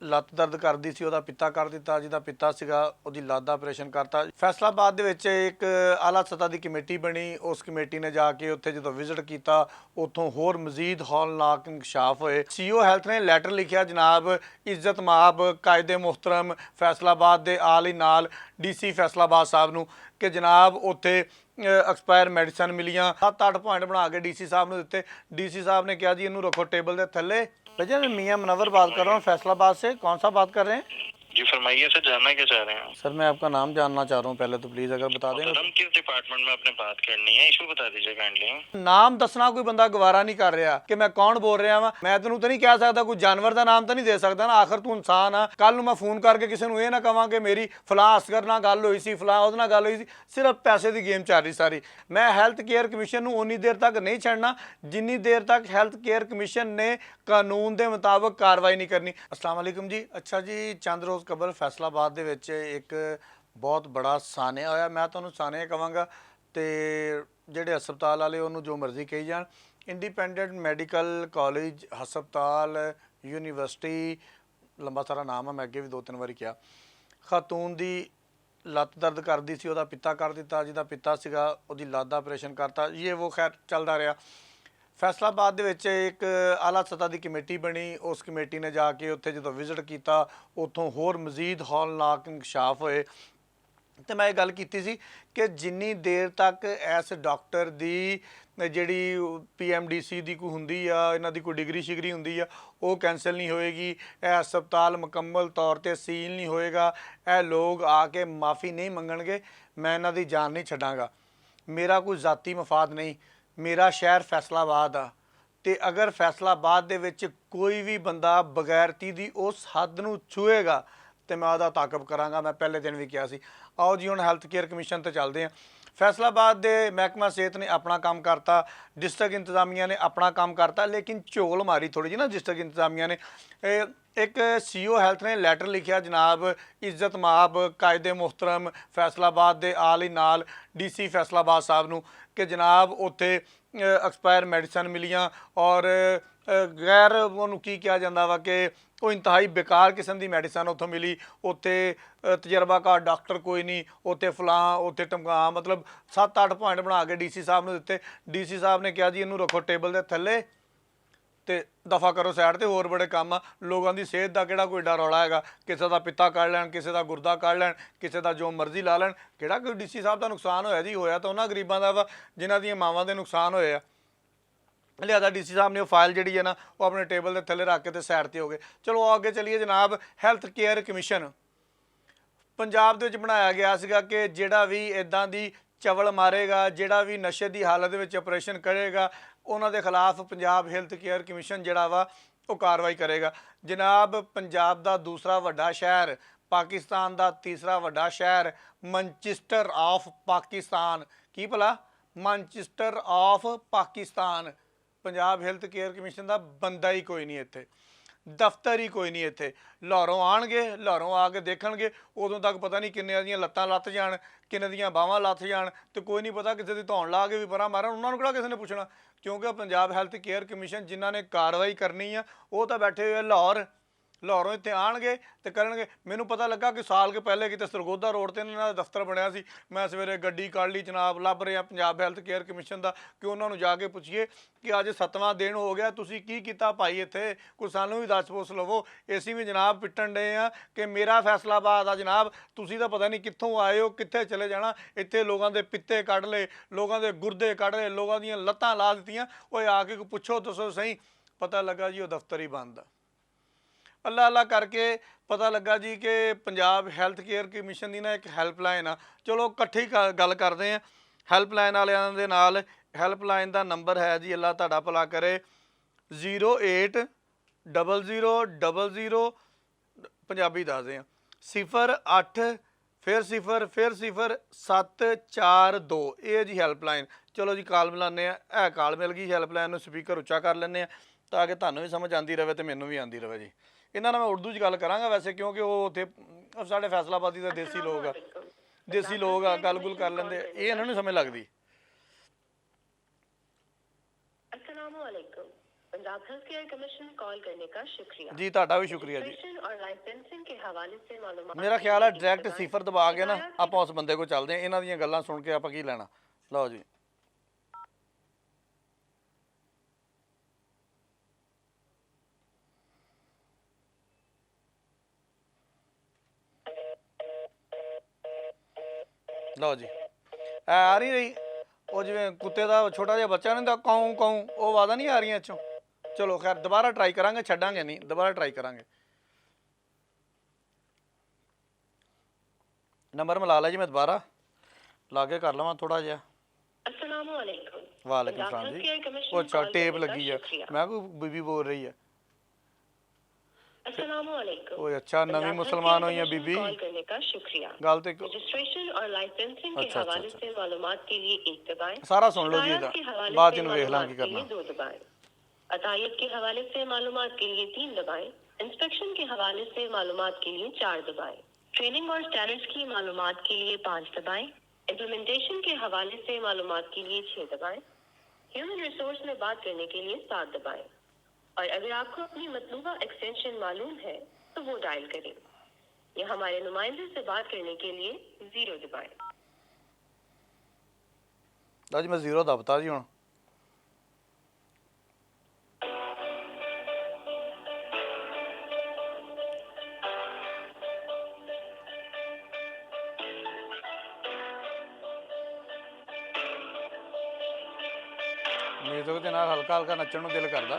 ਲੱਤ ਦਰਦ ਕਰਦੀ ਸੀ, ਉਹਦਾ ਪਿੱਤਾ ਕਰ ਦਿੱਤਾ। ਜਿਹਦਾ ਪਿੱਤਾ ਸੀਗਾ ਉਹਦੀ ਲੱਤ ਦਾ ਆਪਰੇਸ਼ਨ ਕਰਤਾ। ਫੈਸਲਾਬਾਦ ਦੇ ਵਿੱਚ ਇੱਕ ਆਲਾ ਸਤ੍ਹਾ ਦੀ ਕਮੇਟੀ ਬਣੀ। ਉਸ ਕਮੇਟੀ ਨੇ ਜਾ ਕੇ ਉੱਥੇ ਜਦੋਂ ਵਿਜ਼ਿਟ ਕੀਤਾ, ਉੱਥੋਂ ਹੋਰ ਮਜ਼ੀਦ ਹੌਲਨਾਕ ਇੰਕਸ਼ਾਫ ਹੋਏ। ਸੀਓ ਹੈਲਥ ਨੇ ਲੈਟਰ ਲਿਖਿਆ, ਜਨਾਬ ਇੱਜ਼ਤ ਮਾਬ ਕਾਇਦੇ ਮੁਹਤਰਮ ਫੈਸਲਾਬਾਦ ਦੇ ਆਲ ਹੀ ਨਾਲ ਡੀਸੀ ਫੈਸਲਾਬਾਦ ਸਾਹਿਬ ਨੂੰ, ਕਿ ਜਨਾਬ ਉੱਥੇ ਐਕਸਪਾਇਰ ਮੈਡੀਸਨ मिलियाँ। 7-8 पॉइंट बना के डीसी साहब ने दिते। डीसी साहब ने कहा जी इनू रखो टेबल के थले। भैया मैं मियाँ मुनव्वर बात कर रहा हूँ फैसलाबाद से। कौन सा बात कर रहे हैं जी? फरमाइए सर, जानना क्या चाह रहे हैं? सर मैं आपका नाम जानना चाह रहा हूँ पहले तो, प्लीज़ अगर बता दें। हम किस डिपार्टमेंट में आपने बात करनी है, इशू बता दीजिए काइंडली। नाम दसना कोई बंदा गवारा नहीं कर रहा कि मैं कौन बोल रहा वा। मैं तेन तो नहीं कह सकता, कोई जानवर का नाम तो नहीं दे सकता ना, आखिर तू इंसान आ। कल मैं फोन करके किसी को ये ना कहा कि मेरी फलां असगर नाल गल हुई सी, फलां उहदे नाल गल हुई सी। सिर्फ पैसे की गेम चल रही सारी। मैं हैल्थ केयर कमीशन नूं उन्नी देर तक नहीं छड़ना जिन्नी देर तक हैल्थ केयर कमीशन ने कानून के मुताबिक कार्रवाई नहीं करनी। अस्सलाम वालेकुम जी। अच्छा जी, चंद रोज़ कबल फैसलाबाद दे विच एक बहुत बड़ा सानिया होया। मैं तुहानूं सानिया कहांगा ते ਜਿਹੜੇ ਹਸਪਤਾਲ ਵਾਲੇ ਉਹਨੂੰ ਜੋ ਮਰਜ਼ੀ ਕਹੀ ਜਾਣ। ਇੰਡੀਪੈਂਡੈਂਟ ਮੈਡੀਕਲ ਕਾਲਜ ਹਸਪਤਾਲ ਯੂਨੀਵਰਸਿਟੀ, ਲੰਬਾ ਸਾਰਾ ਨਾਮ ਆ, ਮੈਂ ਅੱਗੇ ਵੀ 2-3 ਵਾਰੀ ਕਿਹਾ। ਖਾਤੂਨ ਦੀ ਲੱਤ ਦਰਦ ਕਰਦੀ ਸੀ, ਉਹਦਾ ਪਿੱਤਾ ਕਰ ਦਿੱਤਾ। ਜਿਹਦਾ ਪਿੱਤਾ ਸੀਗਾ ਉਹਦੀ ਲੱਤ ਦਾ ਆਪਰੇਸ਼ਨ ਕਰਤਾ। ਇਹ ਉਹ ਖੈਰ ਚੱਲਦਾ ਰਿਹਾ। ਫੈਸਲਾਬਾਦ ਦੇ ਵਿੱਚ ਇੱਕ ਆਲਾ ਸਤ੍ਹਾ ਦੀ ਕਮੇਟੀ ਬਣੀ। ਉਸ ਕਮੇਟੀ ਨੇ ਜਾ ਕੇ ਉੱਥੇ ਜਦੋਂ ਵਿਜ਼ਿਟ ਕੀਤਾ, ਉੱਥੋਂ ਹੋਰ ਮਜ਼ੀਦ ਹੌਲਨਾਕ ਇੰਕਸ਼ਾਫ ਹੋਏ। तो मैं गल की सी कि जिन्नी देर तक इस डॉक्टर की जी PMDC की कोई होंगी आ, इन्हों की कोई डिग्री शिगरी होंगी आ, वो कैंसल नहीं होएगी। यह हस्पताल मुकम्मल तौर पर सील नहीं होएगा। यह लोग आके माफ़ी नहीं मंगणगे, मैं इन्हों की जान नहीं छड्डांगा। मेरा कोई जाती मफाद नहीं, मेरा शहर फैसलाबाद आ। तो अगर फैसलाबाद दे विच कोई भी बंदा बगैरती की उस हद नूं छूएगा तो मैं वह ताकब कराँगा। मैं पहले दिन भी किया सी। आओ जी हुण हैल्थ केयर कमीशन तो चलते हैं। फैसलाबाद के महकमा सेहत ने अपना काम करता, डिस्ट्रिक्ट इंतजामिया ने अपना काम करता, लेकिन झोल मारी थोड़ी जी ना डिस्ट्रिक्ट इंतजामिया ने। एक सीओ हैल्थ ने लैटर लिखिया, जनाब इज्जत माब कायदे मुहतरम फैसलाबाद के आल ही नाल डीसी फैसलाबाद साहब नूं, कि जनाब उत्थे एक्सपायर मैडिसन मिलियाँ और गैर ਉਹਨੂੰ ਕੀ ਕਿਹਾ ਜਾਂਦਾ ਵਾ कि ਉਹ ਇੰਤਹਾਈ ਬੇਕਾਰ ਕਿਸਮ ਦੀ ਮੈਡੀਸਨ ਉੱਥੋਂ ਮਿਲੀ। ਉੱਥੇ ਤਜਰਬਾਕਾਰ ਡਾਕਟਰ ਕੋਈ ਨਹੀਂ, ਉੱਥੇ ਫਲਾਂ ਉੱਥੇ ਟਮਕਾ, ਮਤਲਬ 7-8 ਪੁਆਇੰਟ ਬਣਾ ਕੇ ਡੀਸੀ ਸਾਹਿਬ ਨੂੰ ਦਿੱਤੇ। ਡੀਸੀ ਸਾਹਿਬ ਨੇ ਕਿਹਾ ਜੀ ਇਹਨੂੰ ਰੱਖੋ ਟੇਬਲ ਦੇ ਥੱਲੇ ਤੇ ਦਫਾ ਕਰੋ ਸਾਈਡ ਤੇ, ਹੋਰ ਬੜੇ ਕੰਮ ਆ। ਲੋਕਾਂ ਦੀ ਸਿਹਤ ਦਾ ਕਿਹੜਾ ਕੋਈ ਡਰ ਰੌਲਾ ਹੈਗਾ? ਕਿਸੇ ਦਾ ਪਿੱਤਾ ਕੱਢ ਲੈਣ, ਕਿਸੇ ਦਾ ਗੁਰਦਾ ਕੱਢ ਲੈਣ, ਕਿਸੇ ਦਾ ਜੋ ਮਰਜ਼ੀ ਲਾ ਲੈਣ। ਕਿਹੜਾ ਕੋਈ ਡੀਸੀ ਸਾਹਿਬ ਦਾ ਨੁਕਸਾਨ ਹੋਇਆ ਜੀ? ਹੋਇਆ ਤਾਂ ਉਹਨਾਂ ਗਰੀਬਾਂ ਦਾ ਵਾ ਜਿਨ੍ਹਾਂ ਦੀਆਂ ਮਾਵਾਂ ਦੇ ਨੁਕਸਾਨ ਹੋਏ ਆ। लिहाजा डी सी साहब ने फाइल जी है ना वो अपने टेबल के थले रख के तो सैड पर हो गए। चलो आगे चलिए जनाब। हैल्थ केयर कमीशन पंजाब के बनाया गया सीगा कि जिहड़ा भी इदां दी चवल मारेगा, जिहड़ा भी नशे की हालत में ऑपरेशन करेगा, उन्हां दे खिलाफ पंजाब हैल्थ केयर कमीशन जिहड़ा वा वो कार्रवाई करेगा। जनाब पंजाब का दूसरा वड्डा शहर, पाकिस्तान का तीसरा वड्डा शहर, मैनचेस्टर ऑफ पाकिस्तान। की भला? Manchester of Pakistan. Punjab health care commission का बंदा ही कोई नहीं इत्थे, दफ्तर ही कोई नहीं इत्थे। लाहौरों आएणगे, लाहौरों आके देखणगे, उदों तक पता नहीं किन्ने दियां लत्तां लत्थ जाण, किन्ने दियां बाहां लत्थ जाण, तो कोई नहीं पता किसी की धौण ला के भी परा मारन। उन्होंने किहड़ा किसी ने पुछना, क्योंकि पंजाब हैल्थ केयर कमीशन जिन्हां ने कार्रवाई करनी आ वो तो बैठे हुए लाहौर। लाहौरों इत्थे आएणगे तो करनगे। मैनूं पता लगा कि साल के पहले किते सरगोधा रोड ते इन्हां दा दफ्तर बनिया सी। मैं सवेरे गड्डी कढ़ लई जनाब, लभ रहा पंजाब हैल्थ केयर कमीशन का कि उन्होंने जाके पूछिए कि अज 7वां दिन हो गया, तुसीं की कीता भाई इत्थे? कोई सानूं भी दस पुछ लवो। असीं भी जनाब पिट्टन डे आ कि मेरा फैसलाबाद आ जनाब, तुसीं तां पता नहीं कित्थों आए हो, कित्थे चले जाना। इत्थे लोगों के पित्ते कढ़ ले, लोगों के गुरदे कढ़ ले, लोगों दीयां लत्तां ला दित्तियां। ओए आके पुछो दसो सही। पता लगा जी वो दफ्तर ही बंद आ। अल्लाह अल्लाह करके पता लगा जी कि पंजाब हैल्थ केयर कमीशन की ना एक हैल्पलाइन आ। चलो इकट्ठी गल करते हैं हैल्पलाइन वालियां दे नाल। हैल्पलाइन का नंबर है जी, अल्लाह तुहाडा भला करे, 08000000 पंजाबी दस दें 08 फिर 0 फिर 0 742। ये जी हैल्पलाइन। चलो जी कॉल मिलाने है कॉल मिल गई। हैल्पलाइन में स्पीकर उच्चा कर लें ताकि तुहानूं भी समझ आती रहे तो मैनूं भी आती रहे जी। इन्हां नाल मैं उर्दू च गल करांगा वैसे, क्योंकि वो उत्थे साडे फैसलाबादी दे देसी लोग आ, गल गुल कर लेंदे, ये इन्हां नूं समझ लगदी। Punjab health care commission call करने का शुक्रिया जी ਤੁਹਾਡਾ ਵੀ ਸ਼ੁਕਰੀਆ ਜੀ। रजिस्ट्रेशन और लाइसेंसिंग के हवाले से मालूमात ਮੇਰਾ के ਖਿਆਲ ਹੈ लिए ਡਾਇਰੈਕਟ दबाएं। ਸਿਫਰ ਦਬਾ ਕੇ ਨਾ शिकायत ਆਪਾਂ ਉਸ ਬੰਦੇ ਕੋਲ ਚੱਲਦੇ ਹਾਂ, ਇਹਨਾਂ ਦੀਆਂ ਗੱਲਾਂ ਸੁਣ ਕੇ ਆਪਾਂ ਕੀ ਲੈਣਾ। ਲਓ ਜੀ ਲਓ ਜੀ ਆ ਨਹੀਂ ਰਹੀ ਉਹ ਜਿਵੇਂ ਕੁੱਤੇ ਦਾ ਛੋਟਾ ਜਿਹਾ ਬੱਚਾ ਨਹੀਂ ਹੁੰਦਾ ਕਾਉਂ ਕਾਉਂ, ਉਹ ਆਵਾਜ਼ਾਂ ਨਹੀਂ ਆ ਰਹੀਆਂ ਇੱਥੋਂ। ਚਲੋ ਖੈਰ ਦੁਬਾਰਾ ਟਰਾਈ ਕਰਾਂਗੇ, ਛੱਡਾਂਗੇ ਨਹੀਂ, ਦੁਬਾਰਾ ਟਰਾਈ ਕਰਾਂਗੇ। ਨੰਬਰ ਮਿਲਾ ਲਿਆ ਜੀ, ਮੈਂ ਦੁਬਾਰਾ ਲਾ ਕੇ ਕਰ ਲਵਾਂ ਥੋੜਾ ਜਿਹਾ। अस्सलामुअलैकुम। वालेकुम पंजाब सलाम हेल्थ जी। केयर कमीशन वो अच्छा कॉल टेप करने का लगी है, शुक्रिया। मैं कोई बीबी बोल रही है। अस्सलामुअलैकुम। ओए अच्छा नवी पंजाब हेल्थ मुसलमान हो केयर या कमीशन बीबी कॉल करने का शुक्रिया। गल तो रजिस्ट्रेशन और लाइसेंसिंग के अच्छा, हवाले अच्छा। से मालूमात के लिए एक दबाएं। सारा सुन लो जी शिकायत इधर, के हवाले बाद से इन वेख लां मालूमात की के लिए करना। 2 दबाएं। अतायत के हवाले से मालूमात के लिए 3 दबाएं। इंस्पेक्शन के हवाले से मालूमात के लिए 4 दबाएं। ट्रेनिंग और स्टैंडर्ड्स की मालूमात के लिए 5 दबाएं। इम्प्लीमेंटेशन के हवाले से मालूमात के लिए 6 दबाएं। ह्यूमन रिसोर्स में बात करने के लिए 7 दबाएं। और अगर आपको अपनी मतलूबा एक्सटेंशन मालूम है तो वो डायल करें या हमारे नुमाइंदे से बात करने के लिए 0 दबाएं। लो जी मैं 0 दबता जी हुण। म्यूजिक ਦੇ ਨਾਲ ਹਲਕਾ ਹਲਕਾ ਨੱਚਣ ਨੂੰ ਦਿਲ ਕਰਦਾ।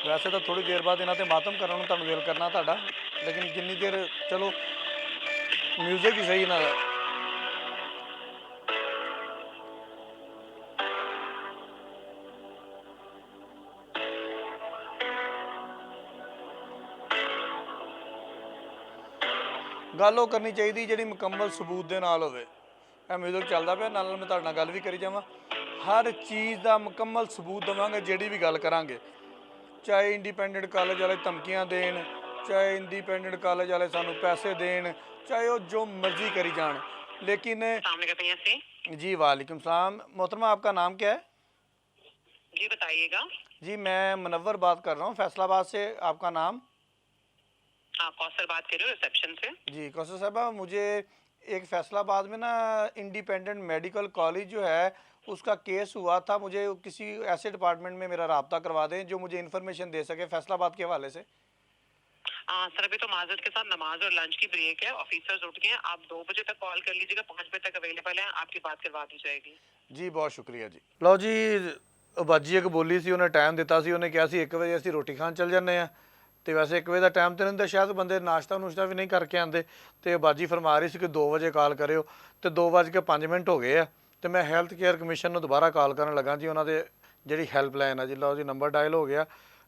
ਵੈਸੇ ਤਾਂ ਥੋੜੀ ਦੇਰ ਬਾਅਦ ਇਹਨਾਂ ਤੇ ਮਾਤਮ ਕਰਨ ਨੂੰ ਤੁਹਾਨੂੰ ਦਿਲ ਕਰਨਾ ਤੁਹਾਡਾ, ਲੇਕਿਨ ਜਿੰਨੀ ਦੇਰ ਚਲੋ ਮਿਊਜ਼ਿਕ ਹੀ ਸਹੀ ਨਾ। ਗੱਲ ਉਹ ਕਰਨੀ ਚਾਹੀਦੀ ਜਿਹੜੀ ਮੁਕੰਮਲ ਸਬੂਤ ਦੇ ਨਾਲ ਹੋਵੇ। ਇਹ ਮਿਊਜ਼ਿਕ ਚੱਲਦਾ ਪਿਆ, ਨਾਲ ਮੈਂ ਤੁਹਾਡੇ ਨਾਲ ਗੱਲ ਵੀ ਕਰੀ ਜਾਵਾਂ। ਹਰ ਚੀਜ਼ ਦਾ ਮੁਕੰਮਲ ਸਬੂਤ ਦੇਵਾਂਗੇ ਜਿਹੜੀ ਵੀ ਗੱਲ ਕਰਾਂਗੇ, ਚਾਹੇ ਇੰਡੀਪੈਂਡੈਂਟ ਕਾਲਜ ਵਾਲੇ ਧਮਕੀਆਂ ਦੇਣ, ਚਾਹੇ इंडिपेंडेंट कॉलेज वाले सानू पैसे देन, चाहे वो जो मर्जी करी जान, लेकिन जी वालेकुम सलाम। मोहतरमा आपका नाम क्या है? जी बताइएगा। जी मैं मुनव्वर बात कर रहा हूँ फैसलाबाद से। आपका नाम? आप कौसर बात कर रहे हो रिसेप्शन से? जी कौसर साहबा, मुझे एक फैसलाबाद में ना इंडिपेंडेंट मेडिकल कॉलेज जो है उसका केस हुआ था, मुझे किसी ऐसे डिपार्टमेंट में मेरा रब्ता करवा दें जो मुझे इन्फॉर्मेशन दे सके फैसलाबाद के हवाले से। सर अभी तो माजरत के साथ नमाज और लंच की ब्रेक है, ऑफिसर्स उठ गए हैं, आप 2 बजे तक कॉल कर लीजिएगा, 5 बजे तक अवेलेबल है, आपकी बात करवा दी जाएगी। जी बहुत शुक्रिया जी। लो जी ਬਾਜੀ ਇੱਕ ਬੋਲੀ ਸੀ, ਉਹਨੇ ਟਾਈਮ ਦਿੱਤਾ ਸੀ, ਉਹਨੇ ਕਿਹਾ ਸੀ 1 ਵਜੇ ਅਸੀਂ ਰੋਟੀ ਖਾਣ ਚੱਲ ਜਾਂਦੇ ਆ, ਤੇ ਵੈਸੇ 1 ਵਜੇ ਦਾ ਟਾਈਮ ਤੇ ਨਹੀਂ ਹੁੰਦਾ, ਸ਼ਾਇਦ ਬੰਦੇ ਨਾਸ਼ਤਾ ਨੂਸ਼ਤਾ ਵੀ ਨਹੀਂ ਕਰਕੇ ਆਉਂਦੇ, ਤੇ ਬਾਜੀ ਫਰਮਾ ਰਹੀ ਸੀ ਕਿ 2 ਵਜੇ ਕਾਲ ਕਰਿਓ, ਤੇ 2:05 ਹੋ ਗਏ ਆ, ਤੇ ਮੈਂ ਹੈਲਥ ਕੇਅਰ ਕਮਿਸ਼ਨ ਨੂੰ ਦੁਬਾਰਾ ਕਾਲ ਕਰਨ ਲੱਗਾ ਜੀ, ਉਹਨਾਂ ਦੇ ਜਿਹੜੀ ਹੈਲਪਲਾਈਨ ਆ ਜੀ। ਲਓ ਜੀ ਨੰਬਰ ਡਾਇਲ ਹੋ ਗਿਆ,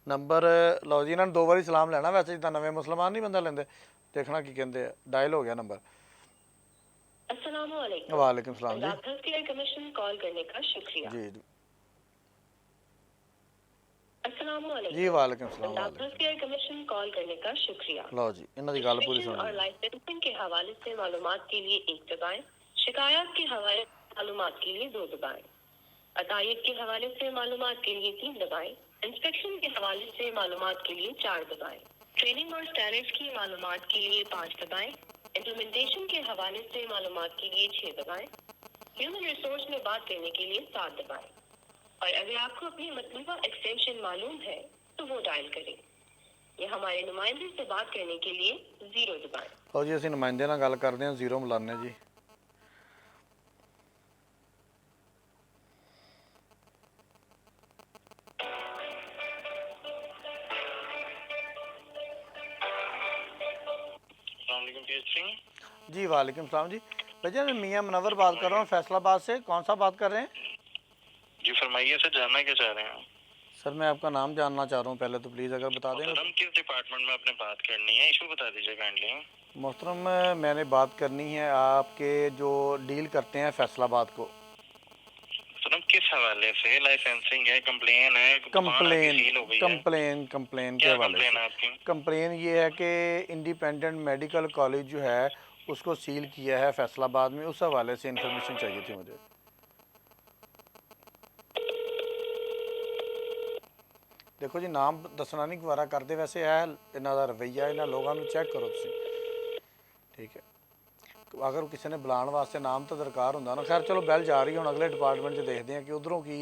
ਨੰਬਰ ਲਓ ਜੀ, ਇਹਨਾਂ ਨੂੰ 2 ਵਾਰੀ ਸਲਾਮ ਲੈਣਾ, ਵੈਸੇ ਜਿੱਦਾਂ ਨਵੇਂ ਮੁਸਲਮਾਨ ਨਹੀਂ ਬੰਦਾ ਲੈਂਦੇ, ਦੇਖਣਾ ਕੀ ਕਹਿੰਦੇ ਆ। ਡਾਇਲ ਹੋ ਗਿਆ ਨੰबर। अस्सलामुअलैकुम। वालेकुम सलाम जी। Punjab health care commission call करने का शुक्रिया। जी अस्सलामुअलैकुम। जी वालेकुम सलाम। Punjab health care commission call करने का शुक्रिया। ਲਓ ਜੀ ਇਹਨਾਂ ਦੀ ਗੱਲ ਪੂਰੀ रजिस्ट्रेशन सुन और ली। लाइसेंसिंग के हवाले से मालूमात के लिए 1 दबाएं। शिकायत के हवाले से मालूमात के लिए 2 दबाएं। अदायत के हवाले से मालूमात के लिए 3 दबाएं। इंस्पेक्शन के हवाले से मालूमात के लिए 4 दबाएं। ट्रेनिंग और स्टैंडर्ड्स की मालूमात के लिए 5 दबाएं। इम्प्लीमेंटेशन के हवाले से मालूमात के लिए 6 दबाएं। ह्यूमन रिसोर्स में बात करने के लिए 7 दबाएं। और अगर आपको अपनी मतलूबा एक्सटेंशन मालूम है तो वो डायल करें या हमारे नुमाइंदे से बात करने के लिए 0 दबाएं। ਲਓ ਜੀ ਅਸੀਂ ਨੁਮਾਇੰਦੇ ਨਾਲ ਗੱਲ ਕਰਦੇ ਹਾਂ, 0 ਮਿਲਾਉਂਦੇ ਜੀ। जी वालेकुम सलाम जी। भैया मैं मियाँ मुनव्वर बात कर रहा हूँ फैसलाबाद से। कौन सा बात कर रहे हैं? जी फरमाइए सर, जानना क्या चाह रहे हैं? सर मैं आपका नाम जानना चाह रहा हूँ पहले तो, प्लीज़ अगर बता दें। मोहतरम किस डिपार्टमेंट में आपने बात करनी है, इशू बता दीजिए काइंडली। मोहतरम मैंने बात करनी है आपके जो डील करते हैं फैसलाबाद को। मोहतरम किस हवाले से? लाइसेंसिंग है, कंप्लेन है, दुकान आपकी सील हो गई है। कंप्लेन के क्या हवाले कंप्लेन से है आपकी? कंप्लेन ये है कि इंडिपेंडेंट मेडिकल कॉलेज जो है उसको सील किया है फैसलाबाद में, उस हवाले से इन्फॉर्मेशन चाहिए थी मुझे। देखो जी, नाम दसना नहीं गवारा करते, वैसे है इन्हों का रवैया, इन्होंने लोगों को चैक करो तुसी, ठीक है। अगर किसी ने बुलाने वास्ते नाम तो दरकार होंगे ना। खैर चलो, बैल जा रही है, हम अगले डिपार्टमेंट देखते हैं कि उधरों की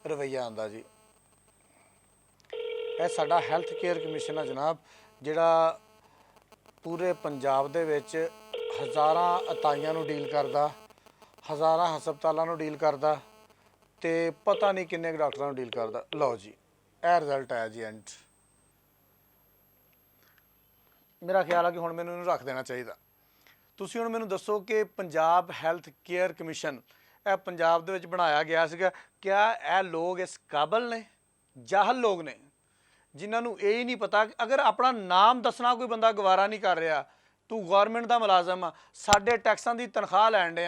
रवैया आंदा जी। यह साडा हैल्थ केयर कमीशन है जनाब, जिहड़ा पूरे पंजाब दे विच हज़ारां अताइयां नूं डील करदा, हज़ारां हस्पतालों नूं डील करदा, ते पता नहीं किन्ने डॉक्टरां नूं डील करदा। लो जी, यह रिजल्ट है जी एंड। मेरा ख्याल है कि हुण मैनूं इहनूं रख देना चाहिए। तुसी हुण मैनूं दसो कि पंजाब हैल्थ केयर कमीशन यह पंजाब दे विच बनाया गया सीगा, क्या यह लोग इस काबल ने? जाहल लोग ने जिन्होंने यही नहीं पता कि अगर अपना नाम दसना कोई बंदा गवारा नहीं कर रहा, तू गौरमेंट का मुलाजम आ, साढ़े टैक्सां की तनख्वाह लैन डे,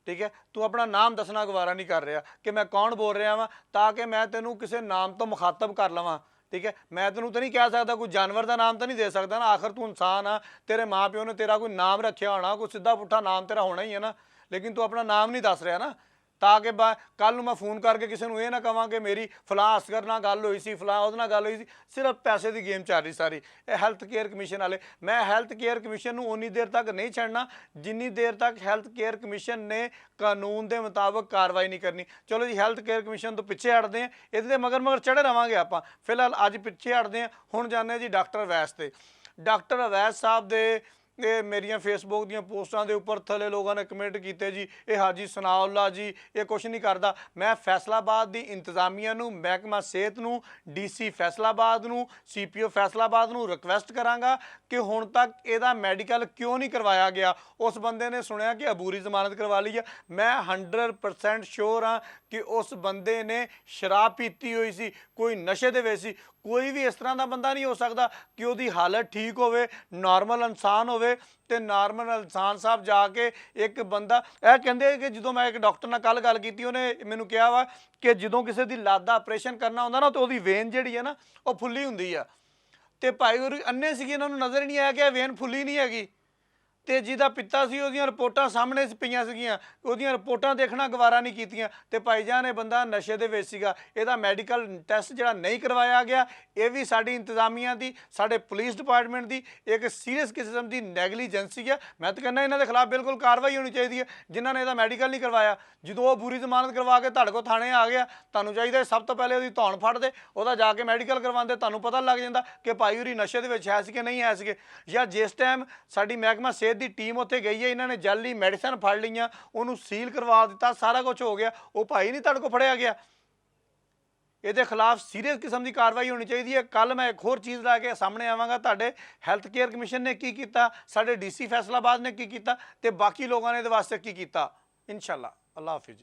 ठीक है, तू अपना नाम दसना गवारा नहीं कर रहा कि मैं कौन बोल रहा वा, ताकि मैं तेनों किसी नाम तो मुखातब कर लवां, ठीक है। मैं तेनों तो नहीं कह सकता, कोई जानवर का नाम तो नहीं दे सकता ना, आखिर तू इंसान आ, तेरे माँ प्यो ने तेरा कोई नाम रखा होना, कोई सीधा पुट्ठा नाम तेरा होना ही है ना, लेकिन तू अपना नाम नहीं दस रहा ना, ताकि कल मैं फोन करके किसी को यह ना कह कि मेरी फलां असगर नाल गल हुई सी, फलां उहदे नाल गल हुई सी। सिर्फ पैसे की गेम चल रही सारी। यह हैल्थ केयर कमीशन वाले, मैं हैल्थ केयर कमीशन नूं उन्नी देर तक नहीं छड़ना जिन्नी देर तक हैल्थ केयर कमीशन ने कानून के मुताबिक कार्रवाई नहीं करनी। चलो जी, हैल्थ केयर कमीशन तो पिछे हटते हैं, ये मगर मगर चढ़े रहांगे आपां। फिलहाल अज पिछे हटते हैं, हुण जाने जी डॉक्टर अवैस ते। डॉक्टर अवैस साहब दे ये मेरिया फेसबुक दी पोस्टां के उपर थले लोगों ने कमेंट किए जी, ये हाजी सनाउल्ला जी ये कुछ नहीं करता। मैं फैसलाबाद की इंतजामिया नूं, महकमा सेहत नूं, DC फैसलाबाद नूं, CPO फैसलाबाद नूं रिक्वेस्ट करांगा कि हुण तक इहदा मैडिकल क्यों नहीं करवाया गया। उस बंदे ने सुनिया कि अबूरी जमानत करवा ली है, मैं 100% श्योर हाँ कि उस बंदे ने शराब पीती हुई सी, कोई नशे दे विच सी। कोई भी इस तरह का बंदा नहीं हो सकता कि उसकी हालत ठीक होवे, नॉर्मल इंसान होवे ते नॉर्मल इंसान साहब जाके एक बंदा यह कहते कि जो मैं एक डॉक्टर नाल कल गल की, उन्हें मैनूं कहा वा कि जो किसी की लत्त दा ऑपरेशन करना होंदा ना, तो उसकी वेन जिहड़ी है ना वो फुल्ली हुंदी आ, ते भाई होरी अन्ने सीगे, इन्हां नूं नज़र ही नहीं आया कि वेन फुल्ली नहीं हैगी। ਤੇ ਜਿਹਦਾ ਪਿੱਤਾ ਸੀ ਉਹਦੀਆਂ ਰਿਪੋਰਟਾਂ ਸਾਹਮਣੇ ਪਈਆਂ ਸੀਗੀਆਂ, ਉਹਦੀਆਂ ਰਿਪੋਰਟਾਂ ਦੇਖਣਾ ਗਵਾਰਾ ਨਹੀਂ ਕੀਤੀਆਂ, ਤੇ ਭਾਈਜਾਨ ਇਹ ਬੰਦਾ ਨਸ਼ੇ ਦੇ ਵਿੱਚ ਸੀਗਾ। ਇਹਦਾ ਮੈਡੀਕਲ ਟੈਸਟ ਜਿਹੜਾ ਨਹੀਂ ਕਰਵਾਇਆ ਗਿਆ, ਇਹ ਵੀ ਸਾਡੀ ਇੰਤਜ਼ਾਮੀਆਂ ਦੀ, ਸਾਡੇ ਪੁਲਿਸ ਡਿਪਾਰਟਮੈਂਟ ਦੀ ਇੱਕ ਸੀਰੀਅਸ ਕਿਸਮ ਦੀ ਨੈਗਲੀਜੈਂਸੀ ਹੈ। ਮੈਂ ਤਾਂ ਕਹਿੰਦਾ ਇਹਨਾਂ ਦੇ ਖਿਲਾਫ ਬਿਲਕੁਲ ਕਾਰਵਾਈ ਹੋਣੀ ਚਾਹੀਦੀ ਹੈ ਜਿਨ੍ਹਾਂ ਨੇ ਇਹਦਾ ਮੈਡੀਕਲ ਨਹੀਂ ਕਰਵਾਇਆ। ਜਦੋਂ ਉਹ ਬੁਰੀ ਜ਼ਮਾਨਤ ਕਰਵਾ ਕੇ ਤੁਹਾਡੇ ਕੋਲ ਥਾਣੇ ਆ ਗਿਆ, ਤੁਹਾਨੂੰ ਚਾਹੀਦਾ ਸਭ ਤੋਂ ਪਹਿਲੇ ਉਹਦੀ ਧੌਣ ਫੜਦੇ, ਉਹਦਾ ਜਾ ਕੇ ਮੈਡੀਕਲ ਕਰਵਾਉਂਦੇ, ਤੁਹਾਨੂੰ ਪਤਾ ਲੱਗ ਜਾਂਦਾ ਕਿ ਭਾਈ ਹੋਰੀ ਨਸ਼ੇ ਦੇ ਵਿੱਚ ਹੈ ਸੀ ਕਿ ਨਹੀਂ ਹੈ ਸੀਗੇ। ਜਾਂ ਜਿਸ ਟਾਈਮ ਸਾਡੀ ਮਹਿਕਮਾ ਸਿਹਤ ਦੀ टीम उत्थे गई है, इन्होंने जल्दी मेडिसिन फड़ लियां, उन्होंने सील करवा दिता, सारा कुछ हो गया, वो भाई नहीं तुहाडे कोल फड़िया गया। ये खिलाफ सीरीयस किस्म की कार्रवाई होनी चाहिए है। कल मैं एक होर चीज़ लैके सामने आवांगा, तुहाडे हैल्थ केयर कमीशन ने की कीता, साडे DC फैसलाबाद ने की कीता, ते बाकी लोगों ने इहदे वास्ते की कीता। इंशाअल्लाह। अल्लाह हाफिज़।